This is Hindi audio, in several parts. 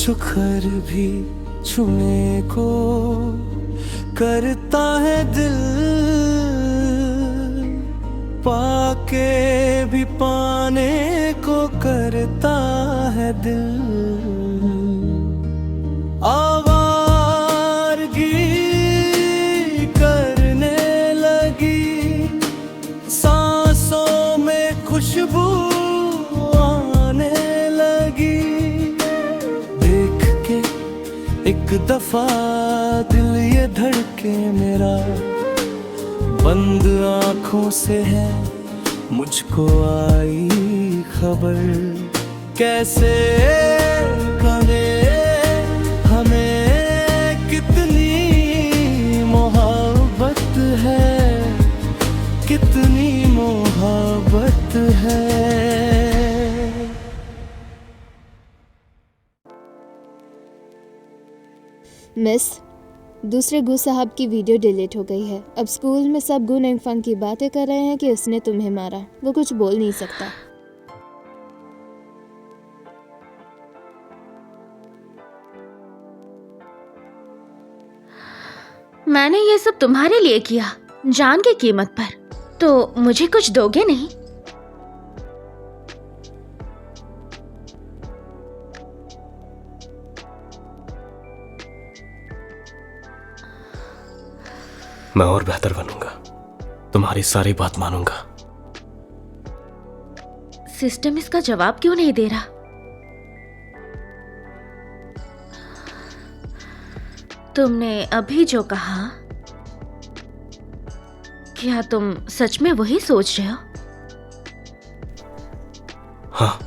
जो खर भी छूने को करता है दिल, पाके भी पाने को करता है दिल। आवारगी करने लगी सांसों में खुशबू आने लगी, देख के एक दफा दिल ये धड़के मेरा, बंद आँखों से है मुझको आई खबर। कैसे कहें हमें कितनी मोहब्बत है, कितनी मोहब्बत है। मिस, दूसरे गु साहब की वीडियो डिलीट हो गई है। अब स्कूल में सब गु नेंगफंग की बातें कर रहे हैं कि उसने तुम्हें मारा। वो कुछ बोल नहीं सकता। मैंने ये सब तुम्हारे लिए किया, जान की कीमत पर, तो मुझे कुछ दोगे नहीं? मैं और बेहतर बनूंगा, तुम्हारी सारी बात मानूंगा। सिस्टम इसका जवाब क्यों नहीं दे रहा? तुमने अभी जो कहा, क्या तुम सच में वही सोच रहे हो? हाँ।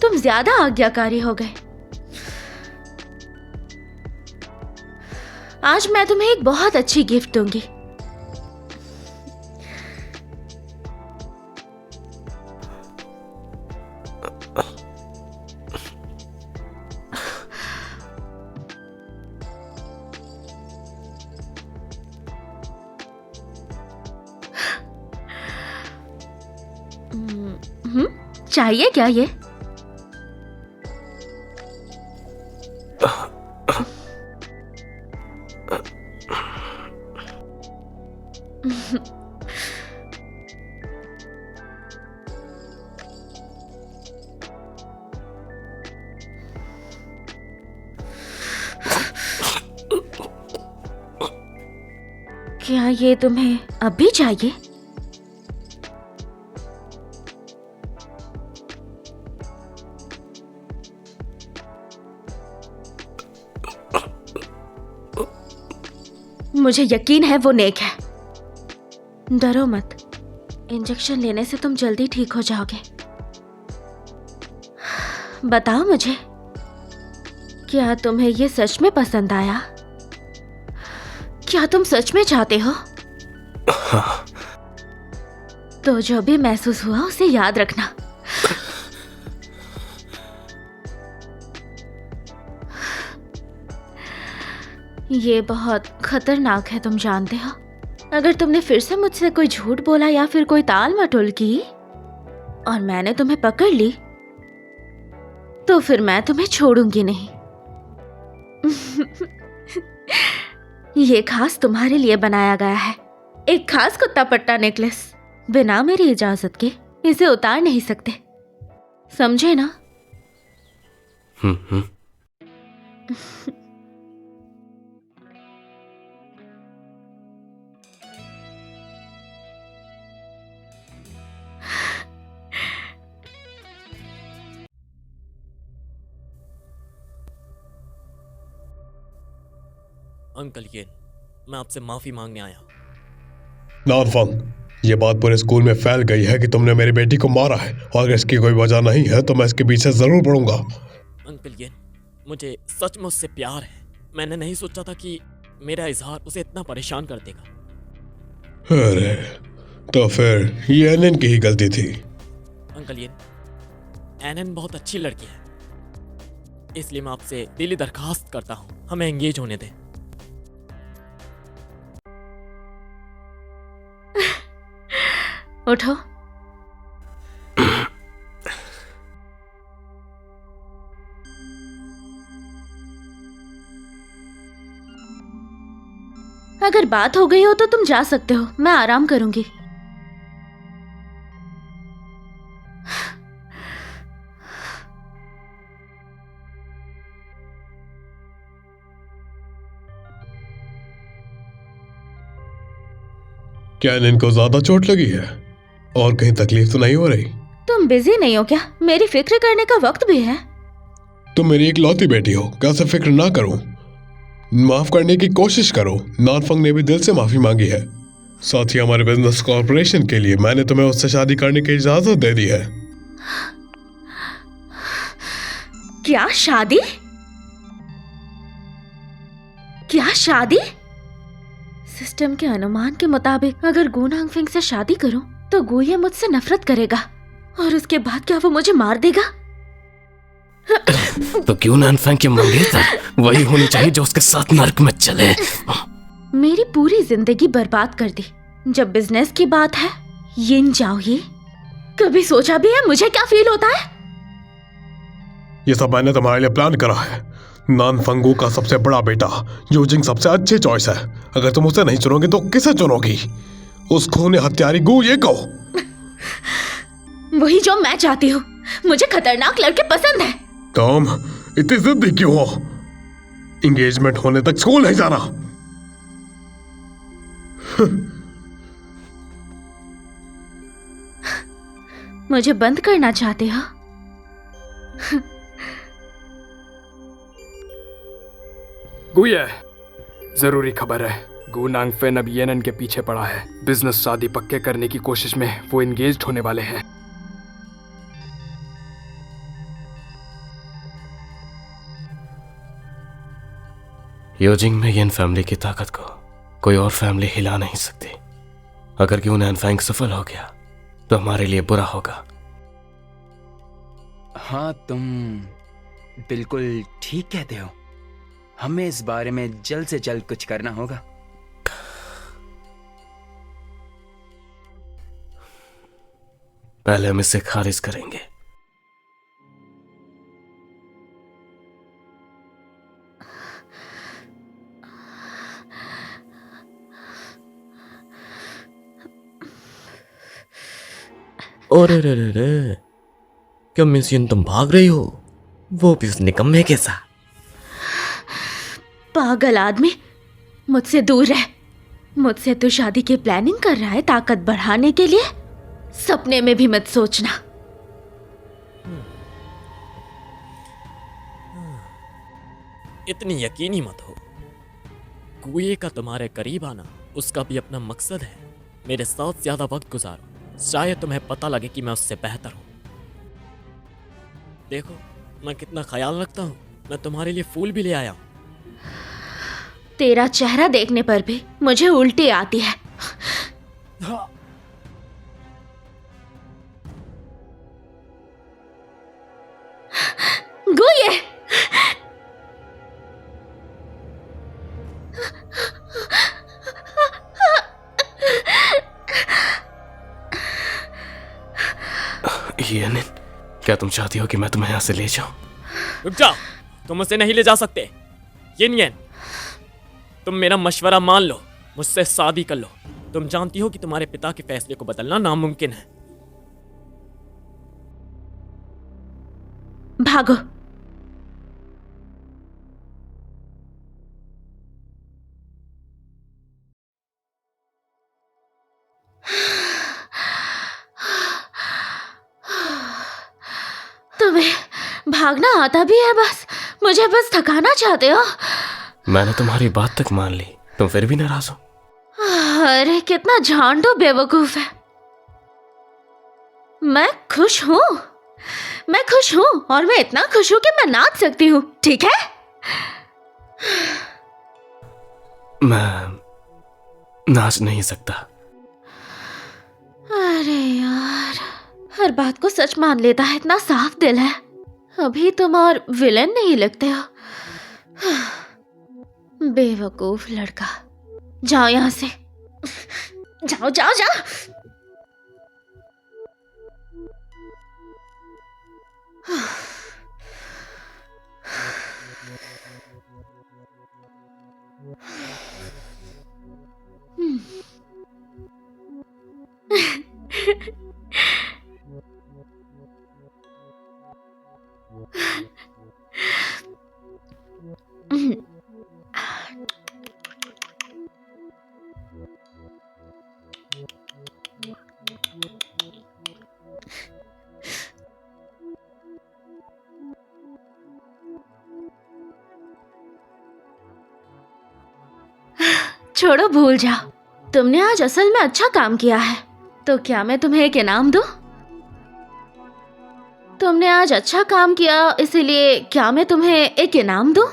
तुम ज्यादा आज्ञाकारी हो गए। आज मैं तुम्हें एक बहुत अच्छी गिफ्ट दूंगी। चाहिए क्या ये? क्या ये तुम्हें अभी चाहिए? मुझे यकीन है वो नेक है। डरो मत, इंजेक्शन लेने से तुम जल्दी ठीक हो जाओगे। बताओ मुझे, क्या तुम्हें ये सच में पसंद आया? क्या तुम सच में चाहते हो? हाँ। तो जो भी महसूस हुआ उसे याद रखना। ये बहुत खतरनाक है, तुम जानते हो। अगर तुमने फिर से मुझसे कोई झूठ बोला या फिर कोई ताल मटोल की और मैंने तुम्हें पकड़ ली, तो फिर मैं तुम्हें छोड़ूंगी नहीं। ये खास तुम्हारे लिए बनाया गया है, एक खास कुत्ता पट्टा नेकलेस। बिना मेरी इजाजत के इसे उतार नहीं सकते, समझे ना? अंकल ये, मैं आपसे माफी मांगने आया। नानफंग, ये बात पूरे स्कूल में फैल गई है कि तुमने मेरी बेटी को मारा है, और अगर इसकी कोई वजह नहीं है तो मैं इसके पीछे जरूर पड़ूंगा। अंकल ये, मुझे सचमुच से प्यार है। मैंने नहीं सोचा था कि मेरा इजहार उसे इतना परेशान कर देगा। अरे, तो फिर ये एनएन की ही गलती थी। अंकल ये, एनएन बहुत अच्छी लड़की है, इसलिए मैं आपसे दिली दरखास्त करता हूँ, हमें एंगेज होने दें। उठो। अगर बात हो गई हो तो तुम जा सकते हो, मैं आराम करूंगी। क्या इनको ज्यादा चोट लगी है और कहीं तकलीफ तो नहीं हो रही? तुम बिजी नहीं हो क्या? मेरी फिक्र करने का वक्त भी है। तुम मेरी इकलौती बेटी हो, कैसे फिक्र ना करूं? माफ करने की कोशिश करो। नानफंग ने भी दिल से माफी मांगी है। साथ ही हमारे बिजनेस कॉर्पोरेशन के लिए मैंने तुम्हें उससे शादी करने की इजाजत दे दी है। क्या शादी? क्या शादी? सिस्टम के अनुमान के मुताबिक अगर गु नांगफेंग से शादी करूं तो गु ये मुझसे नफरत करेगा और उसके बाद क्या वो मुझे मार देगा? तो क्यों नानफेंग की मंगेतर वही होनी चाहिए जो उसके साथ नर्क में चले। मेरी पूरी जिंदगी बर्बाद कर दी। जब बिजनेस की बात है, यिन जाओ ये कभी सोचा भी है मुझे क्या फील होता है? ये सब मैंने तुम्हारे लिए प्लान करा है। नानफंगू का सबसे बड़ा बेटा यूजिंग सबसे अच्छी चॉइस है। अगर तुम उसे नहीं चुनोगी तो किसे चुनोगी? उस खूनी हत्यारी गु ये को। वही जो मैं चाहती हूँ। मुझे खतरनाक लड़के पसंद है। तुम इतनी जिद्दी क्यों हो? एंगेजमेंट होने तक स्कूल नहीं जाना। मुझे बंद करना चाहते हो? गुये, जरूरी खबर है। गु नांगफेन अब येनन के पीछे पड़ा है। बिजनेस शादी पक्के करने की कोशिश में वो एंगेज्ड होने वाले हैं। योजिंग में येन फैमिली की ताकत को कोई और फैमिली हिला नहीं सकती। अगर क्यों नानफेंग सफल हो गया तो हमारे लिए बुरा होगा। हाँ, तुम बिल्कुल ठीक कहते हो। हमें इस बारे में जल्द से जल्द कुछ करना होगा। पहले हम इसे खारिज करेंगे। और रे क्या मिस यिन तुम भाग रही हो? वो भी उस निकम्मे के साथ। पागल आदमी, मुझसे दूर रह। मुझसे तो शादी की प्लानिंग कर रहा है ताकत बढ़ाने के लिए। सपने में भी मत सोचना। इतनी यकीनी मत हो। कुएं का तुम्हारे करीब आना उसका भी अपना मकसद है। मेरे साथ ज्यादा वक्त गुजारो, शायद तुम्हें पता लगे कि मैं उससे बेहतर हूं। देखो मैं कितना ख्याल रखता हूं। मैं तुम्हारे लिए फूल भी ले आया हूं। तेरा चेहरा देखने पर भी मुझे उल्टी आती है। गुये, येनिन, क्या तुम चाहती हो कि मैं तुम्हें यहाँ से ले जाऊं? रुक जाओ, तुम उसे नहीं ले जा सकते। यिन येन, तुम मेरा मशवरा मान लो, मुझसे शादी कर लो। तुम जानती हो कि तुम्हारे पिता के फैसले को बदलना नामुमकिन है। भागो। तुम्हें भागना आता भी है? बस मुझे बस थकाना चाहते हो। मैंने तुम्हारी बात तक मान ली, तुम फिर भी नाराज हो? अरे कितना झांडू बेवकूफ है। मैं खुश हूँ। मैं खुश हूँ और मैं इतना खुश हूँ कि मैं नाच सकती हूँ। ठीक है? मैं नाच नहीं सकता। अरे यार, हर बात को सच मान लेता है। इतना साफ दिल है। अभी तुम और विलेन नहीं लगते हो। बेवकूफ लड़का। जाओ यहाँ से। जाओ जाओ जाओ। छोड़ो, भूल जाओ। तुमने आज असल में अच्छा काम किया है, तो क्या मैं तुम्हें एक इनाम दूं? तुमने आज अच्छा काम किया, इसीलिए क्या मैं तुम्हें एक इनाम दूं?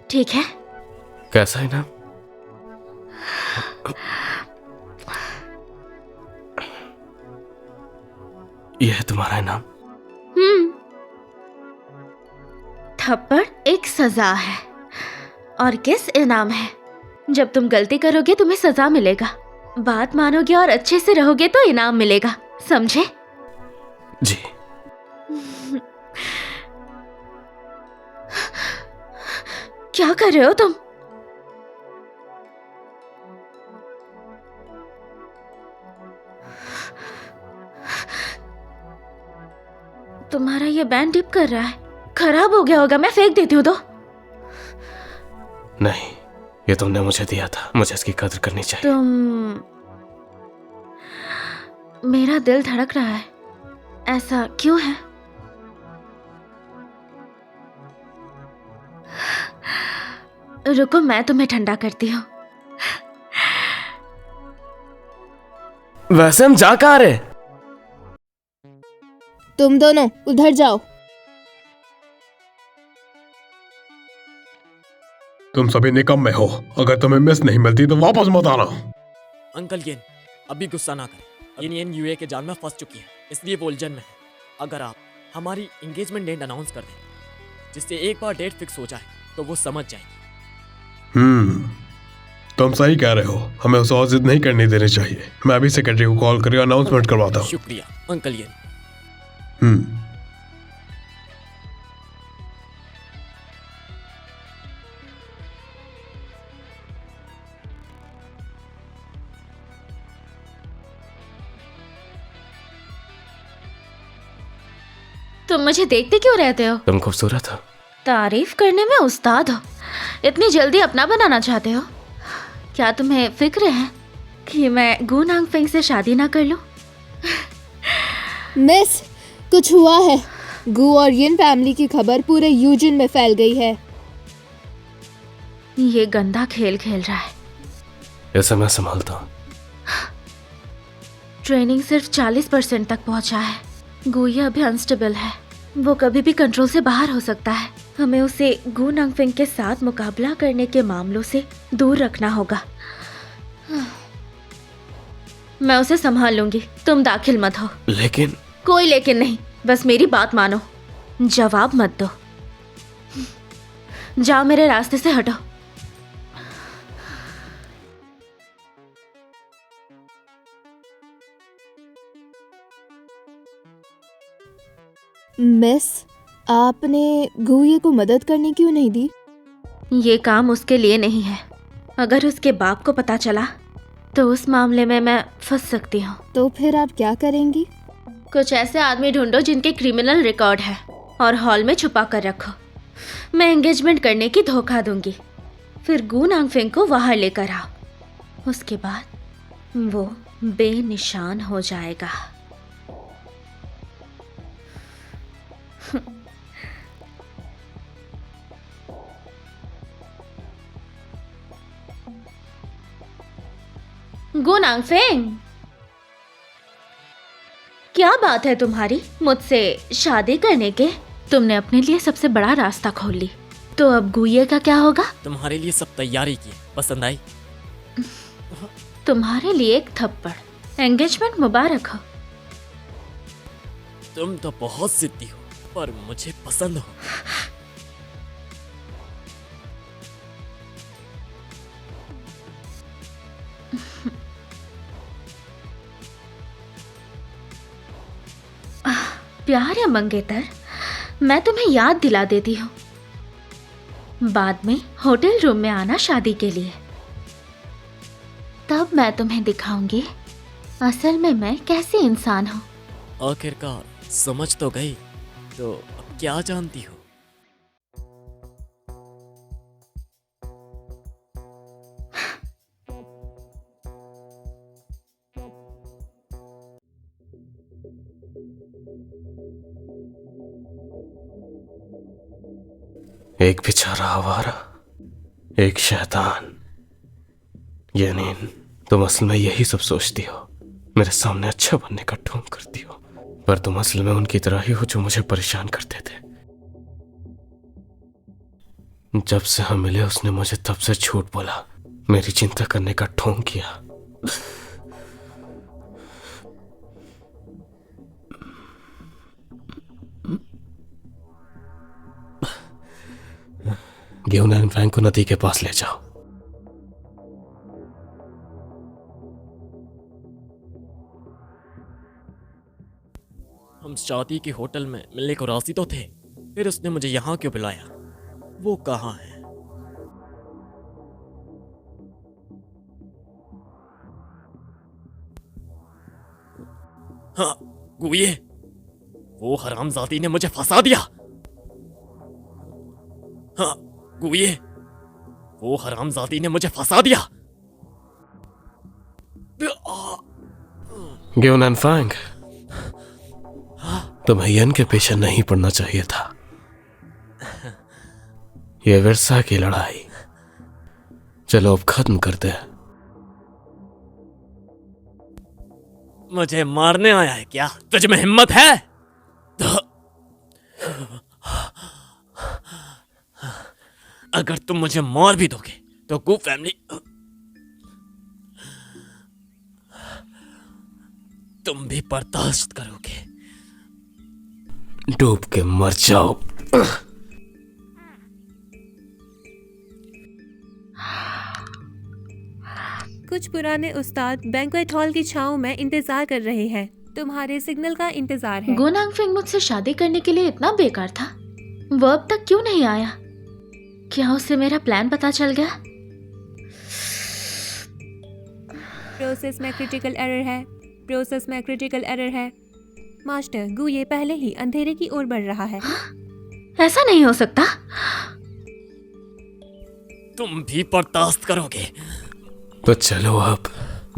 ठीक है? कैसा इनाम? यह है तुम्हारा इनाम। थप्पड़ एक सजा है, और किस इनाम है? जब तुम गलती करोगे तुम्हें सजा मिलेगा, बात मानोगे और अच्छे से रहोगे तो इनाम मिलेगा, समझे? जी। क्या कर रहे हो तुम? तुम्हारा ये बैंड डिप कर रहा है, खराब हो गया होगा, मैं फेंक देती हूँ तो। नहीं, ये तुमने मुझे दिया था, मुझे इसकी कदर करनी चाहिए। मेरा दिल धड़क रहा है, ऐसा क्यों है? रुको, मैं तुम्हें ठंडा करती हूँ। वैसे हम जा कहाँ रहे? तुम दोनों उधर जाओ। तुम सभी निकम्मे हो, अगर तुम्हें मिस नहीं मिलती तो वापस मत आना। अंकल येन, अभी गुस्सा ना करें। येन यूए के जाल में फंस चुकी है, इसलिए वो उलझन में है। अगर आप हमारी एंगेजमेंट डेट अनाउंस कर दें, जिससे एक बार डेट फिक्स हो जाए, तो वो समझ जाएगी। तुम सही कह रहे हो, हमें उसे और जिद नहीं करनी देनी चाहिए। मैं अभी सेक्रेटरी को कॉल करके अनाउंसमेंट करवाता हूँ। शुक्रिया अंकल येन। तुम मुझे देखते क्यों रहते हो? तुम खूबसूरत हो। तारीफ करने में उस्ताद हो, इतनी जल्दी अपना बनाना चाहते हो? क्या तुम्हें फिक्र है कि मैं गू नांगफेंग से शादी ना कर लूं? मिस, कुछ हुआ है। गू और यिन फैमिली की खबर पूरे यूजिन में फैल गई है। ये गंदा खेल खेल रहा है। ऐसा मैं संभालता हूँ। ट्रेनिंग सिर्फ 40% तक पहुंचा है। गुया अभी अनस्टेबल है, वो कभी भी कंट्रोल से बाहर हो सकता है। हमें उसे गू नांगफेंग के साथ मुकाबला करने के मामलों से दूर रखना होगा। मैं उसे संभाल लूंगी, तुम दाखिल मत हो। लेकिन कोई लेकिन नहीं, बस मेरी बात मानो, जवाब मत दो। जाओ, मेरे रास्ते से हटो। मिस, आपने गुए को मदद करने क्यों नहीं दी? ये काम उसके लिए नहीं है। अगर उसके बाप को पता चला तो उस मामले में मैं फंस सकती हूँ। तो फिर आप क्या करेंगी? कुछ ऐसे आदमी ढूंढो जिनके क्रिमिनल रिकॉर्ड है और हॉल में छुपा कर रखो। मैं एंगेजमेंट करने की धोखा दूंगी, फिर गू नांगफेंग को वहां लेकर आओ। उसके बाद वो बेनिशान हो जाएगा। गू नांगफेंग, क्या बात है तुम्हारी मुझसे शादी करने के? तुमने अपने लिए सबसे बड़ा रास्ता खोल ली, तो अब गुये का क्या होगा? तुम्हारे लिए सब तैयारी की, पसंद आई? तुम्हारे लिए एक थप्पड़। एंगेजमेंट मुबारक हो। तुम तो बहुत जिद्दी हो, पर मुझे पसंद हो। प्यारे मंगेतर, मैं तुम्हें याद दिला देती हूँ, बाद में होटल रूम में आना शादी के लिए। तब मैं तुम्हें दिखाऊंगी असल में मैं कैसी इंसान हूँ। आखिरकार समझ तो गई, तो अब क्या जानती हो? एक बेचारा आवारा, एक शैतान। यानी तुम असल में यही सब सोचती हो, मेरे सामने अच्छा बनने का ढोंग करती हो, पर तुम असल में उनकी तरह ही हो जो मुझे परेशान करते थे। जब से हम मिले उसने मुझे तब से झूठ बोला, मेरी चिंता करने का ढोंग किया। गेहूं एन फैंग को नदी के पास ले जाओ। हम शादी के होटल में मिलने को राजी तो थे, फिर उसने मुझे यहाँ क्यों बुलाया? वो कहाँ है? हाँ, गुए, वो हरामजादी ने मुझे फंसा दिया। हाँ, गुए, वो हरामजादी ने मुझे फंसा दिया। गेहूं एन फैंग, तुम्हें यन के पीछे नहीं पड़ना चाहिए था। ये विरसा की लड़ाई चलो अब खत्म करते हैं। मुझे मारने आया है क्या? तुझ में हिम्मत है? अगर तुम मुझे मार भी दोगे तो गू फैमिली तुम भी बर्दाश्त करोगे। डूब के मर जाओ। कुछ पुराने उस्ताद बैंक्वेट हॉल की छांव में इंतजार कर रहे हैं। तुम्हारे सिग्नल का इंतजार है। गो नांगफेंग मुझसे शादी करने के लिए इतना बेकार था, वो अब तक क्यों नहीं आया? क्या उसे मेरा प्लान पता चल गया? प्रोसेस में क्रिटिकल एरर है। प्रोसेस में क्रिटिकल एरर है। मास्टर, गु ये पहले ही अंधेरे की ओर बढ़ रहा है। ऐसा नहीं हो सकता। तुम भी बर्दाश्त करोगे। तो चलो अब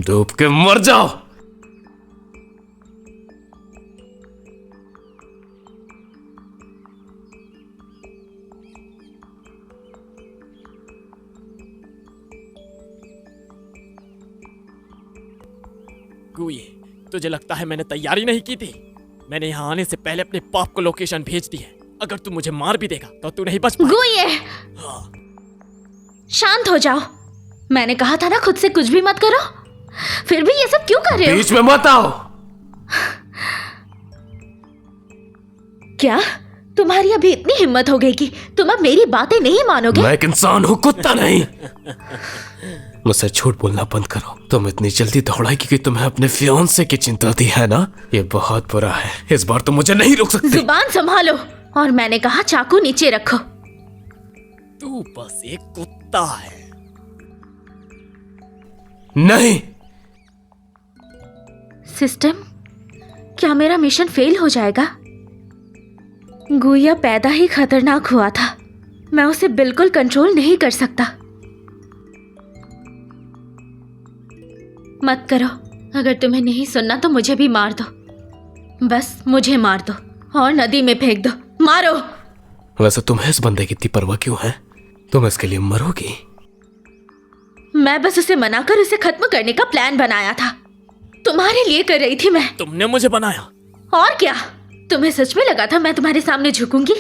डूब के मर जाओ। गुए, तुझे लगता है मैंने तैयारी नहीं की थी? मैंने यहाँ आने से पहले अपने बाप को लोकेशन भेज दी है। अगर तू मुझे मार भी देगा तो तू नहीं बच पाएगा। गुए, शांत हो जाओ। मैंने कहा था ना खुद से कुछ भी मत करो, फिर भी ये सब क्यों कर रहे हो? बीच में मत आओ। क्या तुम्हारी अभी इतनी हिम्मत हो गई कि तुम अब मेरी बातें नहीं मानोगे? मैं एक इंसान हूँ, कुत्ता नहीं। मुझसे झूठ बोलना बंद करो। तुम इतनी जल्दी दौड़ाएगी कि तुम्हें अपने फियांसे की चिंता थी, है ना? ये बहुत बुरा है। इस बार तुम मुझे नहीं रोक सकती। जुबान संभालो। और मैंने कहा चाकू नीचे रखो। तू बस एक कुत्ता है। नहीं। सिस्टम, क्या मेरा मिशन फेल हो जाएगा? गुया पैदा ही खतरनाक हुआ था। मैं उसे बिल्कुल कंट्रोल नहीं कर सकता। मत करो। अगर तुम्हें नहीं सुनना तो मुझे भी मार दो। बस मुझे मार दो और नदी में फेंक दो। मारो। वैसे तुम्हें इस बंदे की इतनी परवाह क्यों है? तुम इसके लिए मरोगी? मैं बस उसे मनाकर उसे खत्म करने का प्लान बनाया था। तुम्हारे लिए कर रही थी मैं। तुमने मुझे बनाया। और क्या? तुम्हें सच में लगा था मैं तुम्हारे सामने झुकूंगी?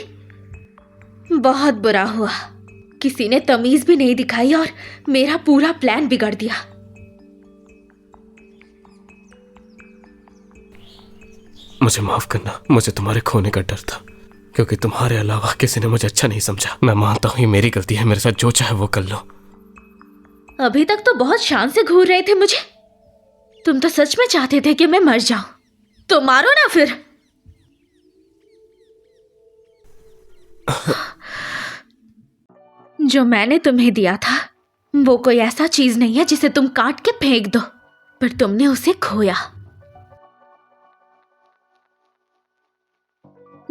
बहुत बुरा हुआ। किसी ने तमीज भी नहीं दिखाई और मेरा पूरा प्लान बिगाड़ दिया। मुझे माफ करना। मुझे तुम्हारे खोने का डर था, क्योंकि तुम्हारे अलावा किसी ने मुझे अच्छा नहीं समझा। मैं मानता हूँ ये मेरी गलती है। मेरे साथ जो चाहे वो कर लो। अभी तक तो बहुत शान से घूर रहे थे मुझे। तुम तो सच में चाहते थे कि मैं मर जाऊं। तो मारो ना फिर। जो मैंने तुम्हें दिया था वो कोई ऐसा चीज नहीं है जिसे तुम काट के फेंक दो, पर तुमने उसे खोया।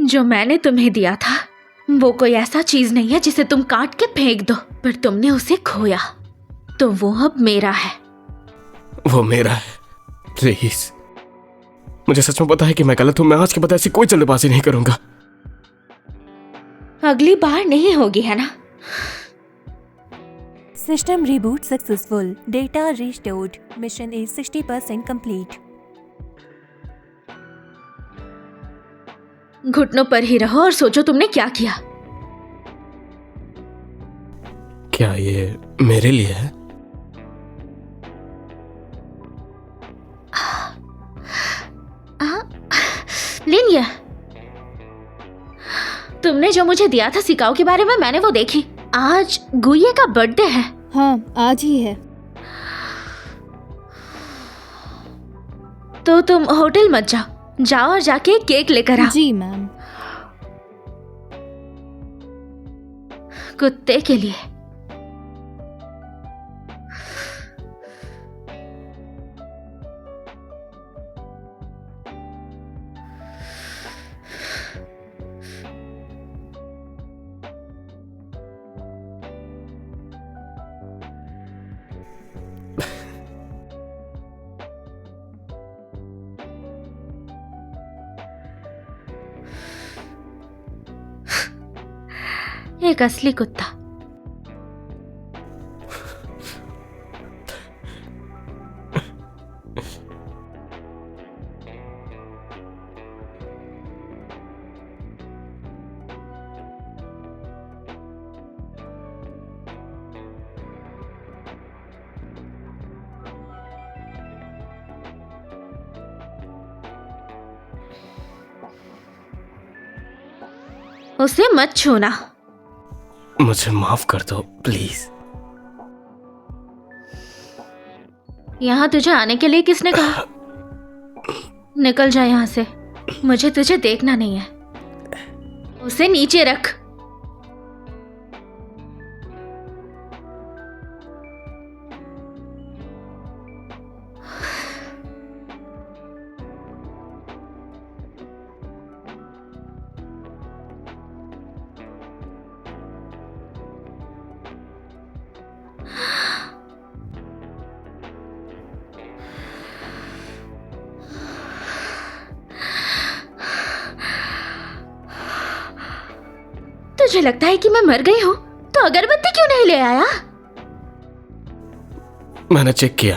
जो मैंने तुम्हें दिया था वो कोई ऐसा चीज नहीं है जिसे तुम काट के फेंक दो, पर तुमने उसे खोया तो वो अब मेरा है। वो मेरा है। प्लीज, मुझे सच में पता है कि मैं गलत हूं। मैं आज के बाद ऐसी कोई जल्दबाजी नहीं करूंगा। अगली बार नहीं होगी, है ना? System reboot successful. Data restored. Mission is 60% complete. घुटनों पर ही रहो और सोचो तुमने क्या किया। क्या ये मेरे लिए है? लिनिया, तुमने जो मुझे दिया था सिकाओ के बारे में, मैंने वो देखी। आज गुये का बर्थडे है। हाँ, आज ही है। तो तुम होटल मत जाओ, जाओ और जाके केक लेकर आओ। जी मैम। कुत्ते के लिए। एक असली कुत्ता। उसे मत छूना। मुझे माफ कर दो प्लीज। यहाँ तुझे आने के लिए किसने कहा? निकल जा यहाँ से, मुझे तुझे देखना नहीं है। उसे नीचे रख। तुझे लगता है कि मैं मर गई हूँ तो अगरबत्ती क्यों नहीं ले आया? मैंने चेक किया,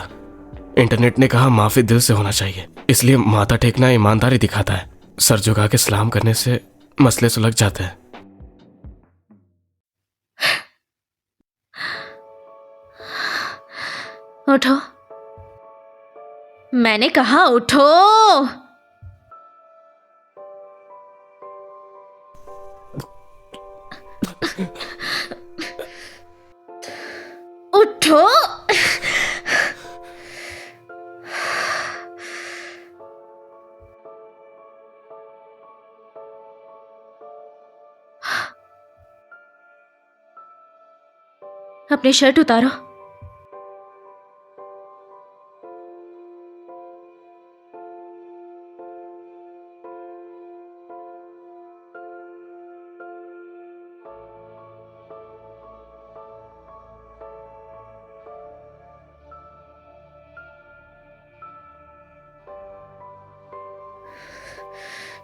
इंटरनेट ने कहा माफी दिल से होना चाहिए, इसलिए माथा टेकना ईमानदारी दिखाता है। सर झुका के सलाम करने से मसले सुलझ जाते हैं। उठो, मैंने कहा उठो। उठो। अपनी शर्ट उतारो।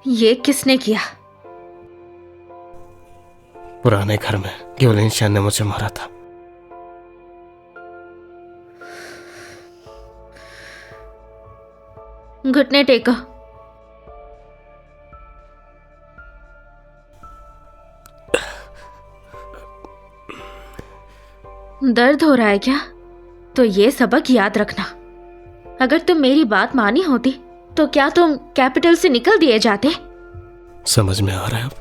ये किसने किया? पुराने घर में गिवलिन शैन ने मुझे मारा था। घुटने टेको। दर्द हो रहा है क्या? तो ये सबक याद रखना। अगर तुम मेरी बात मानी होती तो क्या तुम कैपिटल से निकल दिए जाते? समझ में आ रहा है अब।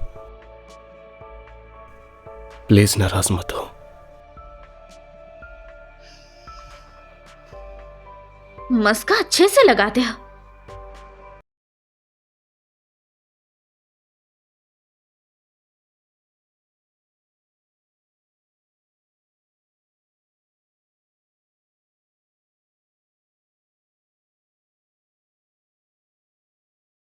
प्लीज नाराज मत हो। मस्का अच्छे से लगाते हो।